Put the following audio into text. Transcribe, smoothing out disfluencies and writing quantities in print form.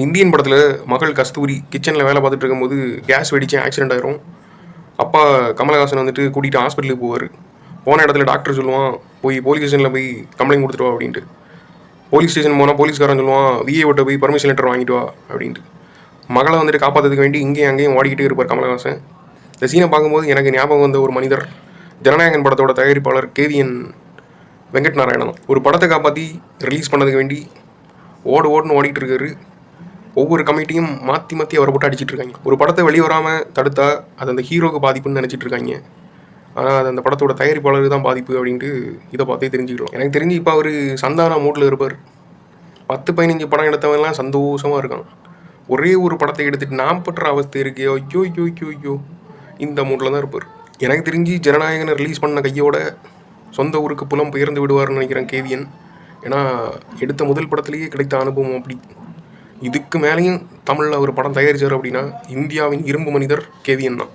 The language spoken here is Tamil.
இந்தியன் படத்தில் மகள் கஸ்தூரி கிச்சனில் வேலை பார்த்துட்டு இருக்கும்போது கேஸ் வெடிச்சு ஆக்சிடென்ட் ஆயிரும். அப்பா கமலஹாசன் வந்துட்டு கூட்டிகிட்டு ஹாஸ்பிட்டலுக்கு போவார். போன இடத்துல டாக்டர் சொல்லுவான், போய் போலீஸ் ஸ்டேஷனில் போய் கம்ப்ளைண்ட் கொடுத்துட்டு வா அப்படின்ட்டு. போலீஸ் ஸ்டேஷன் போனால் போலீஸ்காரன் சொல்லுவான், விஏ விட்ட போய் பர்மிஷன் லெட்டர் வாங்கிட்டு வா அப்படின்ட்டு. மகளை வந்துட்டு காப்பாற்றுறதுக்கு வேண்டி இங்கேயும் அங்கேயும் ஓடிக்கிட்டே இருப்பார் கமலஹாசன். இந்த சீனை பார்க்கும்போது எனக்கு ஞாபகம் வந்த ஒரு மனிதர் ஜனநாயகன் படத்தோட தயாரிப்பாளர் கேவிஎன் வெங்கட் நாராயணன். ஒரு படத்தை காப்பாற்றி ரிலீஸ் பண்ணதுக்கு வேண்டி ஓடுன்னு ஓடிட்டு இருக்காரு. ஒவ்வொரு கமிட்டியும் மாற்றி அவரை போட்டு அடிச்சிட்டு இருக்காங்க. ஒரு படத்தை வெளியே வராமல் தடுத்தா அது அந்த ஹீரோக்கு பாதிப்புன்னு நினச்சிட்டு இருக்காங்க. ஆனால் அது அந்த படத்தோட தயாரிப்பாளருக்கு தான் பாதிப்பு அப்படின்ட்டு இதை பார்த்தே தெரிஞ்சுக்கலாம். எனக்கு தெரிஞ்சு இப்போ அவர் சந்தானா மூட்டில் இருப்பார். 10-15 படம் எடுத்தவங்கலாம் சந்தோஷமாக இருக்கான். ஒரே ஒரு படத்தை எடுத்துகிட்டு நான் பற்ற அவஸ்தை இருக்கே, ஐயோ இந்த மூட்டில் தான் இருப்பார். எனக்கு தெரிஞ்சு ஜனநாயகனை ரிலீஸ் பண்ண கையோட சொந்த ஊருக்கு புலம் பெயர்ந்து விடுவார்னு நினைக்கிறேன் கேவிஎன். ஏன்னா எடுத்த முதல் படத்துலேயே கிடைத்த அனுபவம் அப்படி. இதுக்கு மேலேயும் தமிழில் ஒரு படம் தயாரித்தார் அப்படின்னா இந்தியாவின் இரும்பு மனிதர் கேவிஎன் தான்.